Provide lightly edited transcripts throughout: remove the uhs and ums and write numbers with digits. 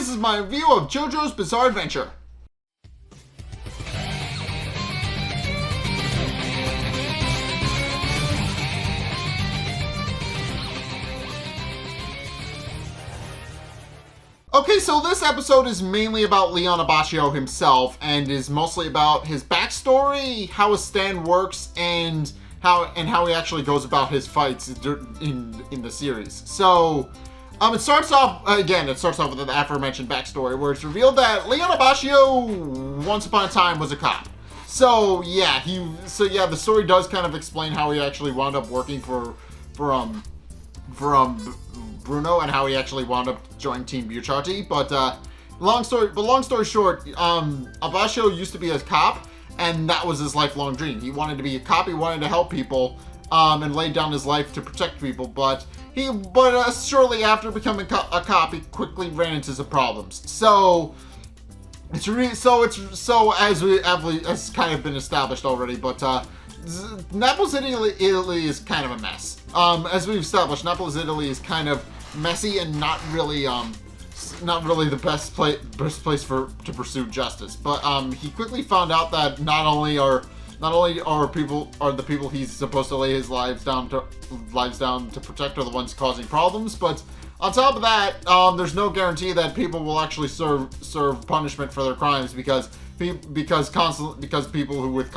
this is my review of JoJo's Bizarre Adventure. Okay, so this episode is mainly about Leone Abbacchio himself, and is mostly about his backstory, how his stand works, and how he actually goes about his fights in the series. So, it starts off with the aforementioned backstory, where it's revealed that Leone Abbacchio, once upon a time, was a cop. So yeah, the story does kind of explain how he actually wound up working for Bruno, and how he actually wound up joining Team Bucciarati. But long story short, Abbacchio used to be a cop, and that was his lifelong dream. He wanted to be a cop. He wanted to help people, and laid down his life to protect people. But shortly after becoming a cop, he quickly ran into some problems. So as kind of been established already. But Naples, Italy is kind of a mess. As we've established, Naples, Italy is kind of messy and not really the best place to pursue justice. But he quickly found out that not only are the people he's supposed to lay his lives down to protect are the ones causing problems, but on top of that, there's no guarantee that people will actually serve punishment for their crimes because people who with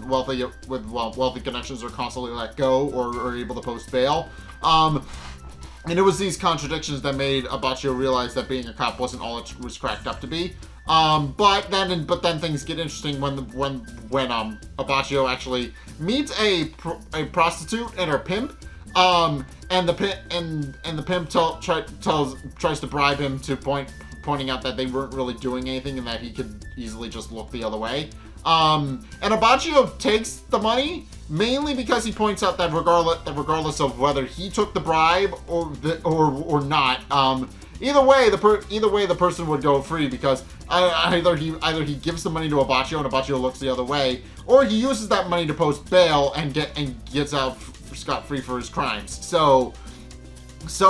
wealthy connections are constantly let go or are able to post bail. And it was these contradictions that made Abbacchio realize that being a cop wasn't all it was cracked up to be. But then things get interesting when Abbacchio actually meets a prostitute and her pimp. And the pimp tries to bribe him to pointing out that they weren't really doing anything and that he could easily just look the other way. And Abbacchio takes the money mainly because he points out that regardless of whether he took the bribe or not, either way the person would go free because either he gives the money to Abbacchio and Abbacchio looks the other way, or he uses that money to post bail and gets out scot-free for his crimes. So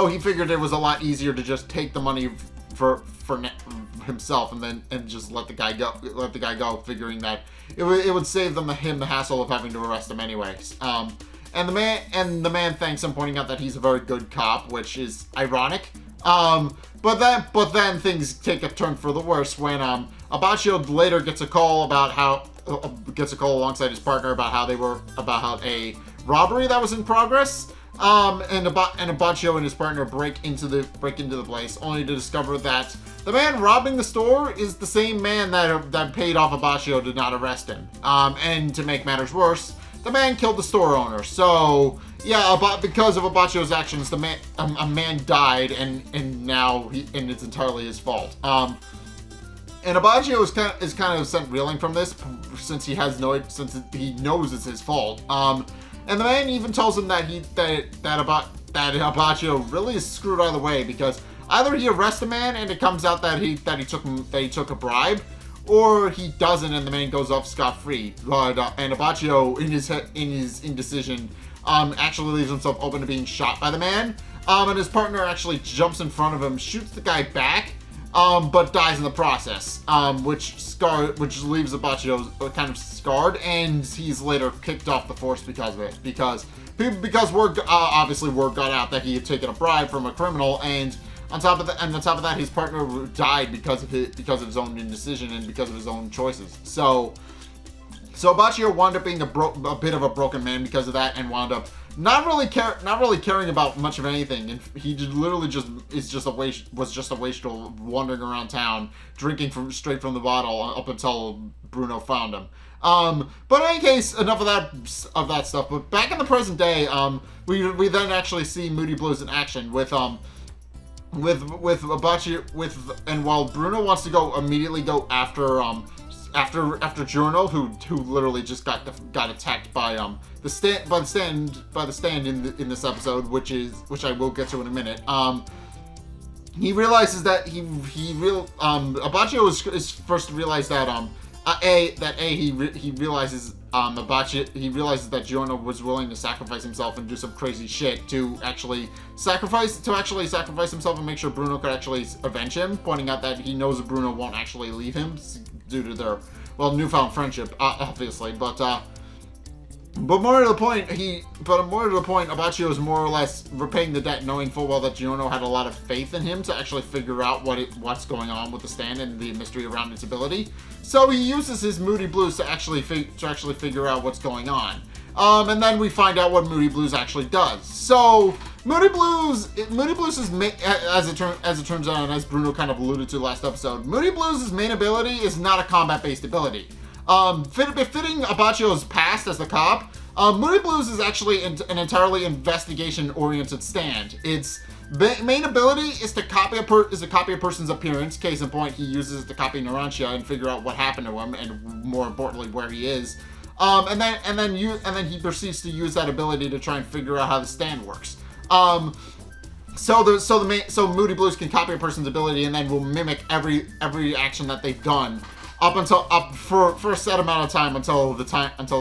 he figured it was a lot easier to just take the money for himself and just let the guy go, figuring that it would save him the hassle of having to arrest him anyways. And the man thanks him, pointing out that he's a very good cop, which is ironic. But then things take a turn for the worse when Abbacchio later gets a call alongside his partner about a robbery that was in progress. And Abbacchio and his partner break into the place, only to discover that the man robbing the store is the same man that paid off Abbacchio to not arrest him. And to make matters worse, the man killed the store owner. So yeah, because of Abbacchio's actions, a man died, and now it's entirely his fault. And Abbacchio is kind of sent reeling from this since he knows it's his fault. And the man even tells him that Abbacchio really is screwed either way, because either he arrests the man and it comes out that he took a bribe, or he doesn't and the man goes off scot-free. And Abbacchio, in his indecision, actually leaves himself open to being shot by the man. And his partner actually jumps in front of him, shoots the guy back, but dies in the process, which leaves Abbacchio kind of scarred, and he's later kicked off the force because of it. Because word got out that he had taken a bribe from a criminal, and on top of that, his partner died because of his own indecision and because of his own choices. So Abbacchio wound up being a bit of a broken man because of that, and wound up not really caring about much of anything, and he literally was just a wastrel wandering around town, drinking straight from the bottle up until Bruno found him. But in any case, enough of that stuff. But back in the present day, we then actually see Moody Blues in action with Abbacchio, and while Bruno wants to immediately go after Giorno, who literally just got attacked by the stand in this episode, which I will get to in a minute. He realizes that Abbacchio is first to realize that he realizes he realizes that Giorno was willing to sacrifice himself and do some crazy shit to actually sacrifice himself and make sure Bruno could actually avenge him, pointing out that he knows Bruno won't actually leave him due to their, well, newfound friendship, obviously, but more to the point, Abbacchio is more or less repaying the debt, knowing full well that Giorno had a lot of faith in him to actually figure out what's going on with the stand and the mystery around its ability. So he uses his Moody Blues to actually figure out what's going on. And then we find out what Moody Blues actually does. So Moody Blues is, as it turns out, and as Bruno kind of alluded to last episode, Moody Blues' main ability is not a combat-based ability. Fitting Abbacchio's past as the cop, Moody Blues is actually an entirely investigation-oriented stand. Its main ability is to copy a person's appearance. Case in point, he uses it to copy Narancia and figure out what happened to him, and more importantly, where he is. And then he proceeds to use that ability to try and figure out how the stand works. So Moody Blues can copy a person's ability and then will mimic every action that they've done for a set amount of time until the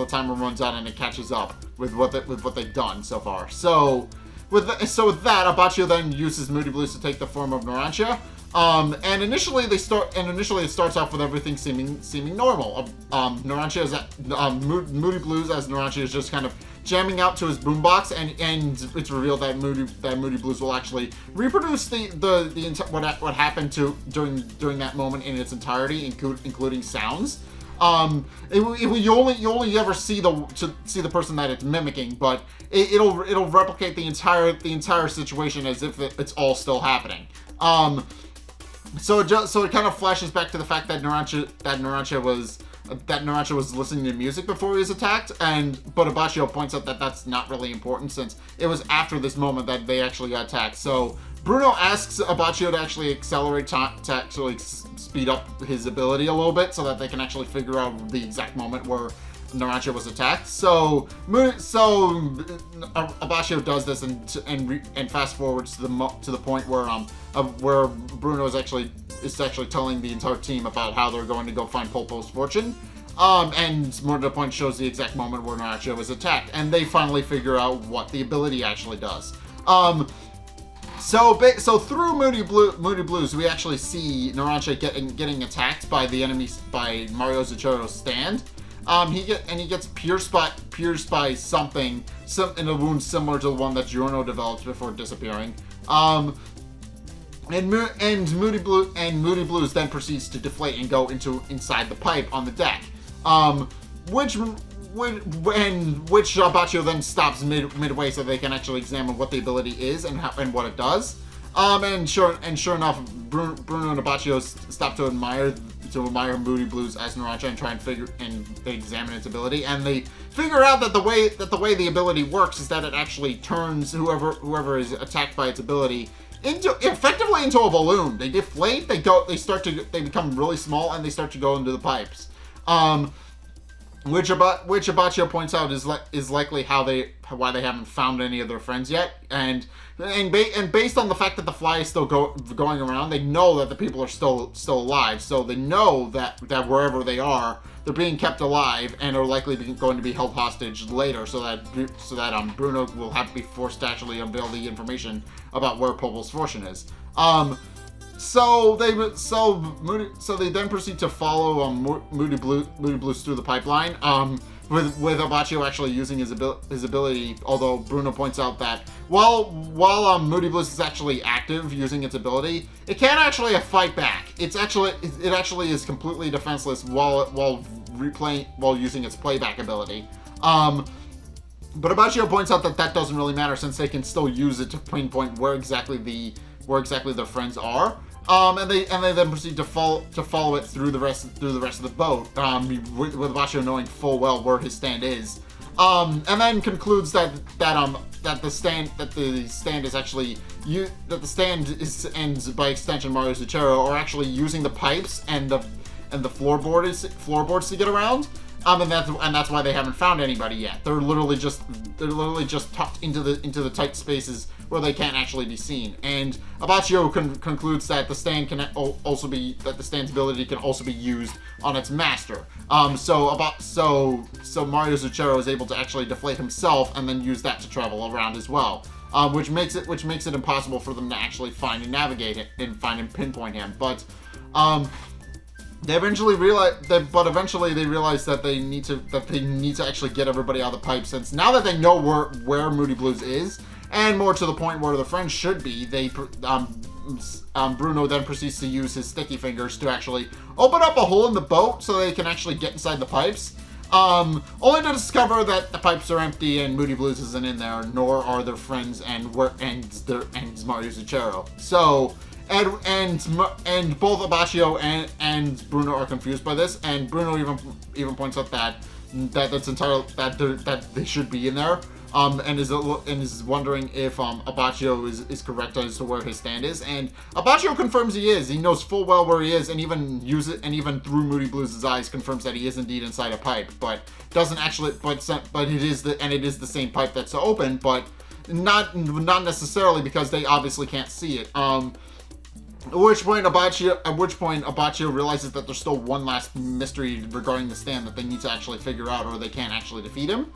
timer runs out and it catches up with what they've done so far. So with that, Abbacchio then uses Moody Blues to take the form of Narancia. And initially it starts off with everything seeming normal. Narancia is Moody Blues as Narancia is just kind of jamming out to his boombox, and it's revealed that Moody Blues will actually reproduce what happened during that moment in its entirety, including sounds. You only ever see the person that it's mimicking, but it'll replicate the entire situation as if it's all still happening. So it kind of flashes back to the fact that Narancia was listening to music before he was attacked, but Abbacchio points out that that's not really important since it was after this moment that they actually got attacked. So Bruno asks Abbacchio to actually accelerate time, to actually speed up his ability a little bit so that they can actually figure out the exact moment where Narancia was attacked. So Abbacchio does this and fast forwards to the point where Bruno is actually telling the entire team about how they're going to go find Polpo's fortune. And more to the point, shows the exact moment where Narancia was attacked, and they finally figure out what the ability actually does. So through Moody Blues, we actually see Narancia getting attacked by the enemies, by Mario Zucchero's stand. He gets pierced by something in a wound similar to the one that Giorno developed before disappearing. And Moody Blues then proceeds to deflate and go inside the pipe on the deck, which Abbacchio then stops midway so they can actually examine what the ability is and what it does. And sure enough, Bruno and Abbacchio stop to admire Moody Blues as Narancia and try and examine its ability, and they figure out that the way the ability works is that it actually turns whoever is attacked by its ability effectively into a balloon. They deflate, they become really small, and they start to go into the pipes. Which Abbacchio points out is likely why they haven't found any of their friends yet, and based on the fact that the fly is still going around, they know that the people are still alive. So they know that wherever they are, they're being kept alive and are likely going to be held hostage later. So that Bruno will have to be forced to actually unveil the information about where Polpo's fortune is. So they then proceed to follow Moody Blues through the pipeline, with Abbacchio actually using his ability. Although Bruno points out that while Moody Blues is actually active using its ability, it can't actually fight back. It actually is completely defenseless while using its playback ability. But Abbacchio points out that doesn't really matter since they can still use it to pinpoint where exactly their friends are. And they then proceed to follow it through the rest of the boat, with Abbacchio knowing full well where his stand is, and then concludes that the stand and by extension Mario Zucchero are actually using the pipes and the floorboards to get around. And that's why they haven't found anybody yet. They're literally just tucked into the tight spaces where they can't actually be seen. And Abbacchio concludes that the stand can also be the stand's ability can also be used on its master. So Mario Zucchero is able to actually deflate himself and then use that to travel around as well. Which makes it impossible for them to actually find and navigate it and find and pinpoint him. But they eventually realize that they need to actually get everybody out of the pipe, since now that they know where Moody Blues is, and more to the point where the friends should be, Bruno then proceeds to use his sticky fingers to actually open up a hole in the boat so they can actually get inside the pipes. Only to discover that the pipes are empty and Moody Blues isn't in there, nor are their friends and Mario Zucchero. So, and both Abbacchio and Bruno are confused by this, and Bruno even points out that they should be in there. And is wondering if Abbacchio is correct as to where his stand is, and Abbacchio confirms he is. He knows full well where he is, and even through Moody Blues' eyes confirms that he is indeed inside a pipe, but doesn't actually. But it is the same pipe that's open, but not necessarily, because they obviously can't see it. At which point Abbacchio realizes that there's still one last mystery regarding the stand that they need to actually figure out, or they can't actually defeat him.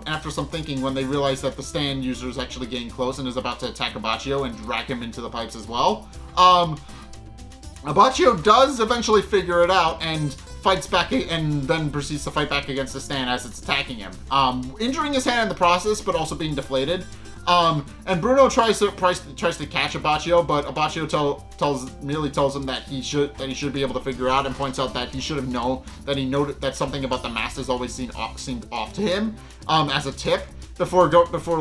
After some thinking, when they realize that the stand user is actually getting close and is about to attack Abbacchio and drag him into the pipes as well, Abbacchio does eventually figure it out and fights back, and then proceeds to fight back against the stand as it's attacking him, injuring his hand in the process, but also being deflated. And Bruno tries to catch Abbacchio, but Abbacchio merely tells him that he should be able to figure out, and points out that he should have known that something about the mask has always seemed off to him, as a tip before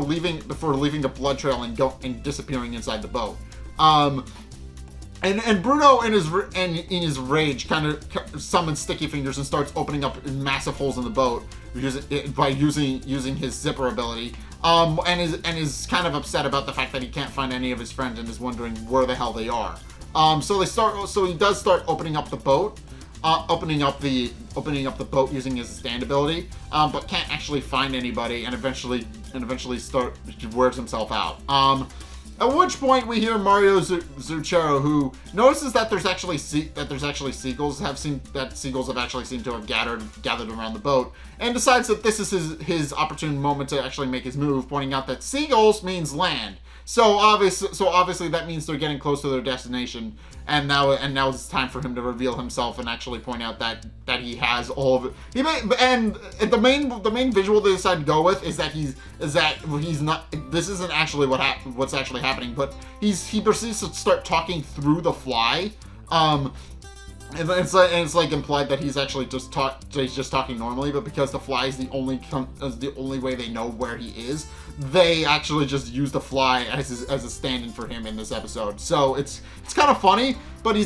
leaving the blood trail and disappearing inside the boat. And Bruno in his rage kind of summons sticky fingers and starts opening up massive holes in the boat by using his zipper ability. And is kind of upset about the fact that he can't find any of his friends and is wondering where the hell they are. So he does start opening up the boat, opening up the boat using his stand ability, but can't actually find anybody, and eventually wears himself out. At which point we hear Mario Zucchero, who notices that there's actually seagulls have actually seemed to have gathered around the boat, and decides that this is his opportune moment to actually make his move, pointing out that seagulls means land. So obviously that means they're getting close to their destination, and now it's time for him to reveal himself and actually point out that he has all of it. And the main visual they decide to go with is that he's not. This isn't actually what's actually happening, but he proceeds to start talking through the fly. And it's like implied that he's actually just talking normally, but because the fly is the only way they know where he is, they actually just use the fly as a stand-in for him in this episode. So it's kind of funny, but he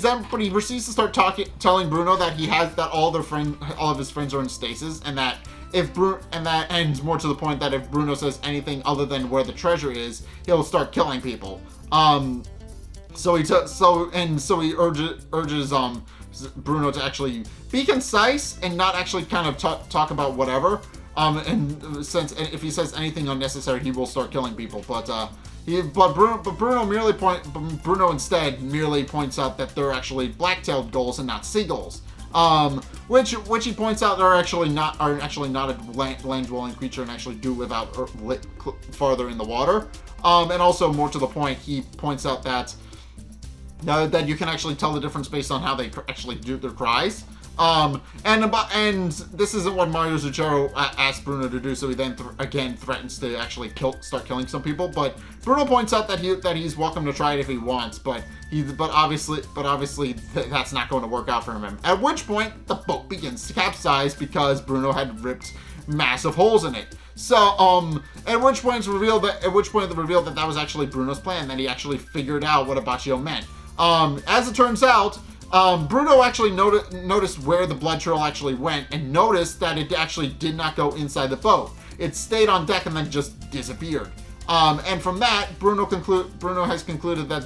proceeds to start telling Bruno that all of his friends are in stasis, and that and more to the point, that if Bruno says anything other than where the treasure is, he'll start killing people. So he urges Bruno to actually be concise and not actually kind of talk about whatever. And if he says anything unnecessary, he will start killing people. But Bruno instead merely points out that they're actually black-tailed gulls and not seagulls. Which he points out are actually not a land-dwelling creature and actually do live out farther in the water. And also, more to the point, he points out that you can actually tell the difference based on how they actually do their cries. And this isn't what Mario Zucchero asked Bruno to do, so he then again threatens to actually start killing some people. But Bruno points out that he's welcome to try it if he wants, but obviously that's not going to work out for him. At which point the boat begins to capsize because Bruno had ripped massive holes in it. So at which point the reveal that was actually Bruno's plan, that he actually figured out what Abbacchio meant. As it turns out, Bruno actually noticed where the blood trail actually went, and noticed that it actually did not go inside the boat. It stayed on deck and then just disappeared. And from that, Bruno has concluded that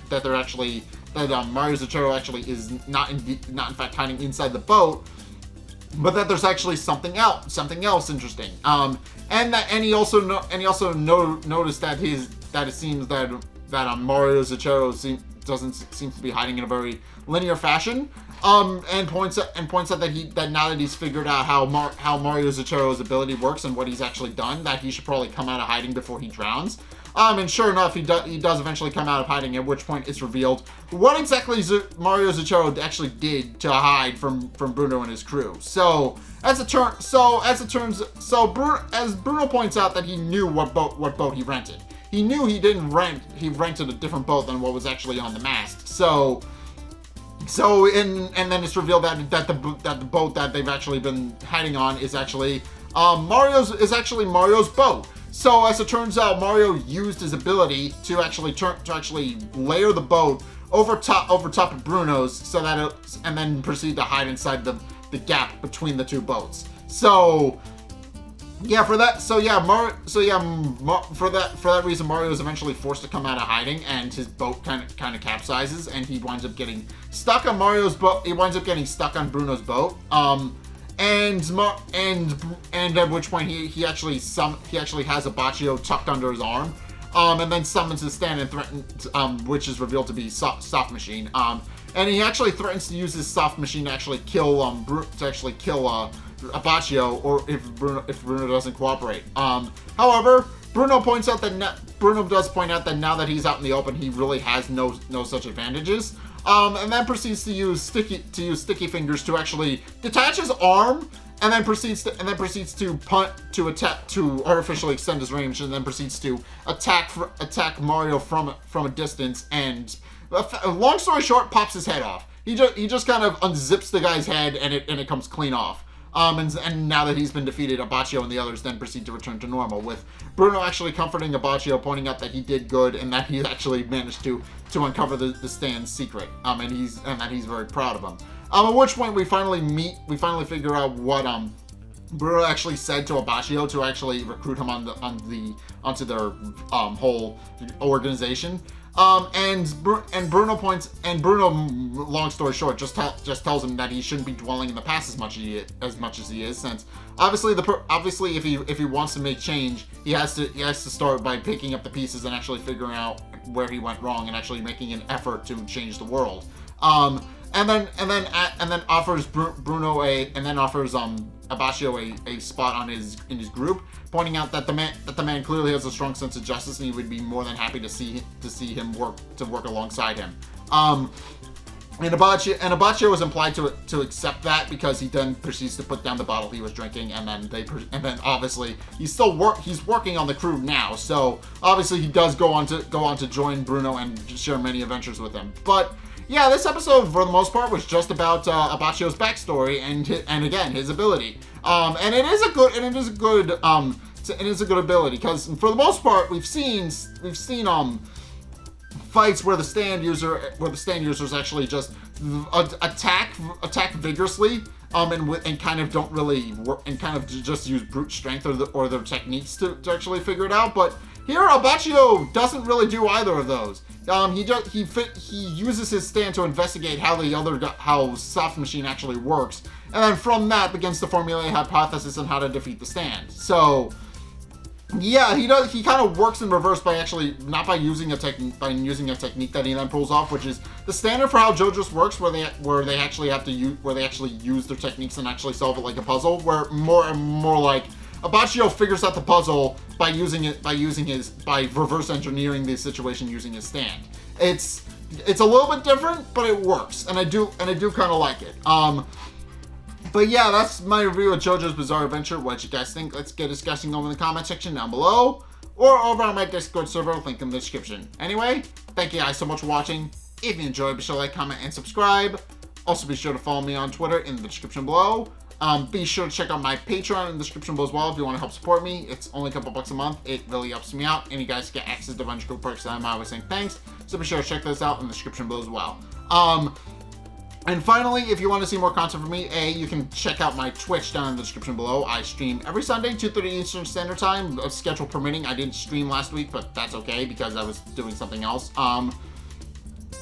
they're actually Mario Zucchero actually is not in fact hiding inside the boat, but that there's actually something else interesting. And he also noticed that it seems that Mario Zucchero doesn't seem to be hiding in a very linear fashion. And points out that now that he's figured out how Mario Zucchero's ability works and what he's actually done, that he should probably come out of hiding before he drowns. And sure enough, he does eventually come out of hiding, at which point it's revealed what exactly Mario Zucchero actually did to hide from Bruno and his crew. As Bruno points out that he knew what boat he rented. He knew he rented a different boat than what was actually on the mast. And then it's revealed that the boat that they've actually been hiding on is actually Mario's boat. So as it turns out, Mario used his ability to actually layer the boat over top of Bruno's, and then proceed to hide inside the gap between the two boats. For that reason, Mario is eventually forced to come out of hiding, and his boat kind of capsizes, and he winds up getting stuck on Mario's boat. He winds up getting stuck on Bruno's boat. And at which point he actually has Abbacchio tucked under his arm, and then summons his stand and threatens, which is revealed to be Soft Machine. And he actually threatens to use his Soft Machine to actually kill Abbacchio, or if Bruno doesn't cooperate. However, Bruno does point out that now that he's out in the open, he really has no such advantages. And then proceeds to use sticky fingers to actually detach his arm, and then proceeds to artificially extend his range, and then proceeds to attack Mario from a distance, and long story short, pops his head off. He just kind of unzips the guy's head, and it comes clean off. And now that he's been defeated, Abbacchio and the others then proceed to return to normal, with Bruno actually comforting Abbacchio, pointing out that he did good and that he actually managed to uncover the stand's secret, and that he's very proud of him. At which point we finally figure out what Bruno actually said to Abbacchio to actually recruit him onto their whole organization. And Bruno, long story short, just tells him that he shouldn't be dwelling in the past as much as he is, since obviously if he wants to make change, he has to start by picking up the pieces and actually figuring out where he went wrong and actually making an effort to change the world. And then offers Abbacchio a spot in his group, pointing out that the man clearly has a strong sense of justice, and he would be more than happy to see him work alongside him. And Abbacchio was implied to accept that, because he then proceeds to put down the bottle he was drinking, and then obviously he's working on the crew now, so obviously he does go on to join Bruno and share many adventures with him. But yeah, this episode for the most part was just about Abbacchio's backstory and again his ability. And it is a good ability, because for the most part we've seen fights where the stand users actually just attack vigorously, and kind of don't really work, and kind of just use brute strength or their techniques to actually figure it out. But here Abbacchio doesn't really do either of those. He uses his stand to investigate how Soft Machine actually works, and then from that begins to formulate a hypothesis on how to defeat the stand. So yeah, he kind of works in reverse by using a technique that he then pulls off, which is the standard for how JoJo's works, where they actually use their techniques and actually solve it like a puzzle, where more like Abbacchio figures out the puzzle by reverse engineering the situation using his stand. It's a little bit different, but it works, and I do kind of like it. But yeah, that's my review of JoJo's Bizarre Adventure. What you guys think? Let's get discussing over in the comment section down below, or over on my Discord server, link in the description. Anyway, thank you guys so much for watching. If you enjoyed, be sure to like, comment, and subscribe. Also, be sure to follow me on Twitter in the description below. Be sure to check out my Patreon in the description below as well if you want to help support me. It's only a couple bucks a month. It really helps me out, and you guys get access to a bunch of cool perks that I'm always saying thanks. So be sure to check those out in the description below as well. And finally, if you want to see more content from me, you can check out my Twitch down in the description below. I stream every Sunday, 2:30 Eastern Standard Time, schedule permitting. I didn't stream last week, but that's okay because I was doing something else.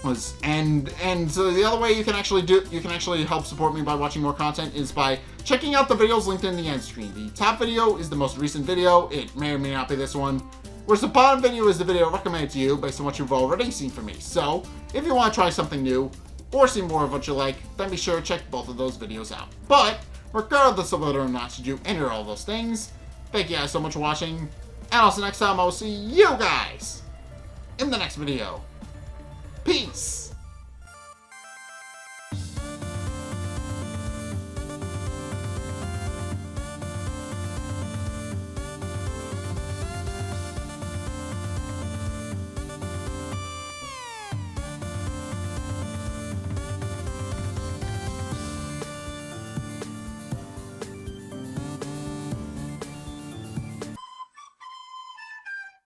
And so the other way you can actually help support me by watching more content is by checking out the videos linked in the end screen. The top video is the most recent video. It may or may not be this one. Whereas the bottom video is the video recommended to you based on what you've already seen from me. So if you want to try something new or see more of what you like, then be sure to check both of those videos out. But regardless of whether or not you do any or all those things, thank you guys so much for watching. And also next time I will see you guys in the next video. Peace!